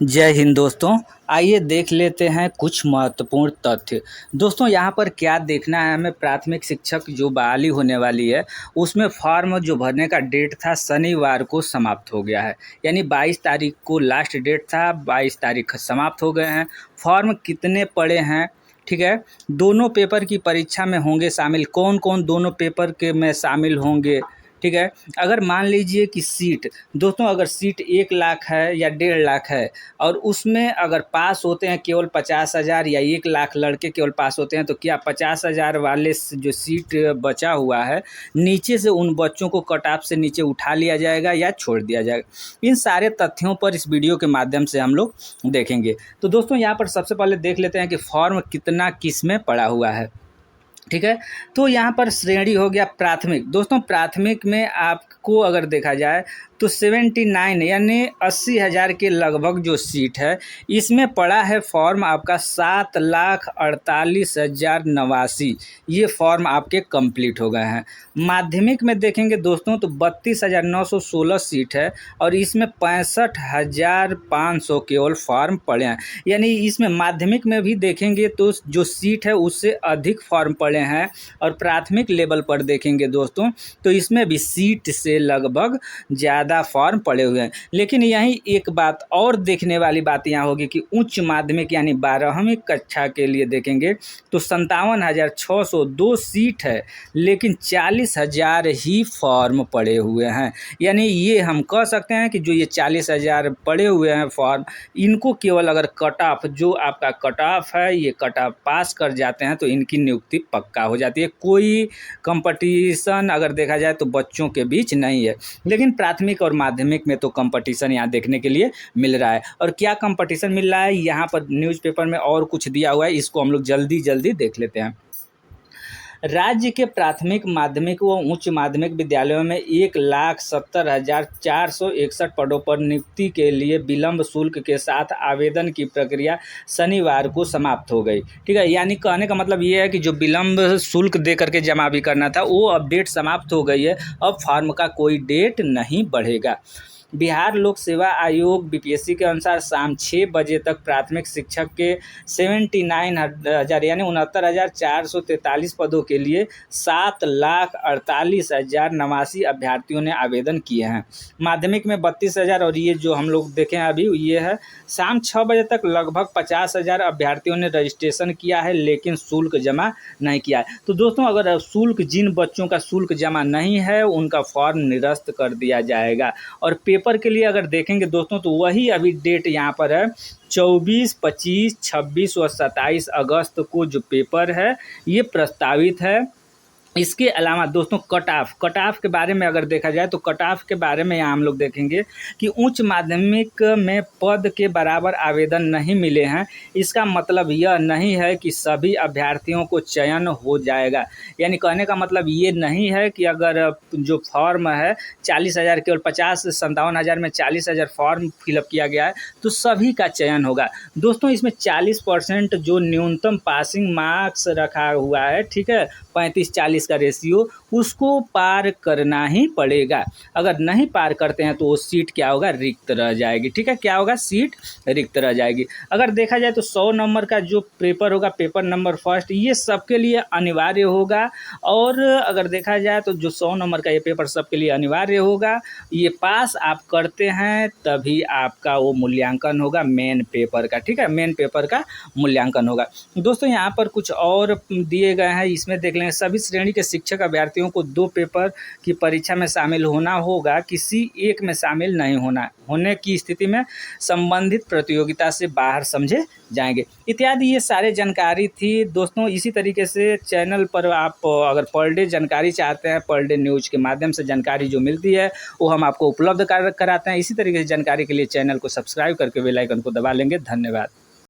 जय हिंद दोस्तों। आइए देख लेते हैं कुछ महत्वपूर्ण तथ्य। दोस्तों यहाँ पर क्या देखना है हमें, प्राथमिक शिक्षक जो बहाली होने वाली है उसमें फॉर्म जो भरने का डेट था शनिवार को समाप्त हो गया है। यानी 22 तारीख को लास्ट डेट था, 22 तारीख समाप्त हो गए हैं। फॉर्म कितने पड़े हैं, ठीक है, दोनों पेपर की परीक्षा में होंगे शामिल, कौन कौन दोनों पेपर के में शामिल होंगे, ठीक है। अगर मान लीजिए कि सीट, दोस्तों अगर सीट 1 लाख है या 1.5 लाख है और उसमें अगर पास होते हैं केवल 50,000 या 1 लाख लड़के केवल पास होते हैं, तो क्या 50,000 वाले जो सीट बचा हुआ है नीचे से उन बच्चों को कट ऑफ से नीचे उठा लिया जाएगा या छोड़ दिया जाएगा। इन सारे तथ्यों पर इस वीडियो के माध्यम से हम लोग देखेंगे। तो दोस्तों यहाँ पर सबसे पहले देख लेते हैं कि फॉर्म कितना किस में पड़ा हुआ है, ठीक है। तो यहाँ पर श्रेणी हो गया प्राथमिक। दोस्तों प्राथमिक में आपको अगर देखा जाए तो 79 यानी 80,000 के लगभग जो सीट है इसमें पड़ा है फॉर्म आपका 7,48,089। ये फॉर्म आपके कंप्लीट हो गए हैं। माध्यमिक में देखेंगे दोस्तों तो 32,916 सीट है और इसमें 65,500 केवल फॉर्म पड़े हैं। यानी इसमें माध्यमिक में भी देखेंगे तो जो सीट है उससे अधिक फॉर्म पड़े हैं और प्राथमिक लेवल पर देखेंगे दोस्तों तो इसमें भी सीट से लगभग ज़्यादा फॉर्म पड़े हुए हैं। लेकिन यहीं एक बात और देखने वाली बात यहाँ होगी कि उच्च माध्यमिक यानी 12वीं कक्षा के लिए देखेंगे तो 57,602 सीट है, लेकिन 40,000 ही फॉर्म पड़े हुए हैं। यानी ये हम कह सकते हैं कि जो ये 40,000 पड़े हुए हैं फॉर्म, इनको केवल अगर कट ऑफ, जो आपका कट ऑफ है, ये कट ऑफ पास कर जाते हैं तो इनकी नियुक्ति पक्का हो जाती है। कोई कंपटीशन अगर देखा जाए तो बच्चों के बीच नहीं है। लेकिन प्राथमिक और माध्यमिक में तो कंपटीशन यहाँ देखने के लिए मिल रहा है। और क्या कंपटीशन मिल रहा है यहाँ पर न्यूज़पेपर में और कुछ दिया हुआ है, इसको हम लोग जल्दी जल्दी देख लेते हैं। राज्य के प्राथमिक माध्यमिक व उच्च माध्यमिक विद्यालयों में 1,70,461 पदों पर नियुक्ति के लिए विलंब शुल्क के साथ आवेदन की प्रक्रिया शनिवार को समाप्त हो गई, ठीक है। यानी कहने का मतलब ये है कि जो विलंब शुल्क दे करके जमा भी करना था वो अब डेट समाप्त हो गई है। अब फॉर्म का कोई डेट नहीं बढ़ेगा। बिहार लोक सेवा आयोग बीपीएससी के अनुसार शाम 6 बजे तक प्राथमिक शिक्षक के 79,000 यानी 69,443 पदों के लिए 7,48,089 अभ्यर्थियों ने आवेदन किए हैं। माध्यमिक में 32,000 और ये जो हम लोग देखें अभी ये है शाम 6 बजे तक लगभग 50,000 अभ्यर्थियों ने रजिस्ट्रेशन किया है, लेकिन शुल्क जमा नहीं किया है। तो दोस्तों अगर शुल्क, जिन बच्चों का शुल्क जमा नहीं है उनका फॉर्म निरस्त कर दिया जाएगा। और पेपर के लिए अगर देखेंगे दोस्तों तो वही अभी डेट यहाँ पर है 24, 25, 26 और 27 अगस्त को जो पेपर है ये प्रस्तावित है। इसके अलावा दोस्तों कट ऑफ के बारे में अगर देखा जाए तो कट ऑफ के बारे में यहाँ हम लोग देखेंगे कि उच्च माध्यमिक में पद के बराबर आवेदन नहीं मिले हैं। इसका मतलब यह नहीं है कि सभी अभ्यर्थियों को चयन हो जाएगा। यानी कहने का मतलब ये नहीं है कि अगर जो फॉर्म है 40,000 केवल 57,000 में 40,000 फॉर्म फिलअप किया गया है तो सभी का चयन होगा। दोस्तों इसमें 40% जो न्यूनतम पासिंग मार्क्स रखा हुआ है, ठीक है, 35-40 का रेशियो, उसको पार करना ही पड़ेगा। अगर नहीं पार करते हैं तो वो सीट क्या होगा, रिक्त रह जाएगी, ठीक है। क्या होगा, सीट रिक्त रह जाएगी। अगर देखा जाए तो 100 नंबर का जो पेपर होगा, पेपर नंबर फर्स्ट, ये सबके लिए अनिवार्य होगा। और अगर देखा जाए तो जो 100 नंबर का ये पेपर सबके लिए अनिवार्य होगा, ये पास आप करते हैं तभी आपका वो मूल्यांकन होगा मेन पेपर का, ठीक है, मेन पेपर का मूल्यांकन होगा। दोस्तों यहाँ पर कुछ और दिए गए हैं, इसमें देख लेंगे। सभी श्रेणी के शिक्षक अभ्यर्थियों को 2 पेपर की परीक्षा में शामिल होना होगा, किसी एक में शामिल नहीं होने की स्थिति में संबंधित प्रतियोगिता से बाहर समझे जाएंगे, इत्यादि। ये सारे जानकारी थी दोस्तों। इसी तरीके से चैनल पर आप अगर पर डे जानकारी चाहते हैं, पर डे न्यूज़ के माध्यम से जानकारी जो मिलती है वो हम आपको उपलब्ध कराते हैं। इसी तरीके से जानकारी के लिए चैनल को सब्सक्राइब करके बेल आइकन को दबा लेंगे। धन्यवाद।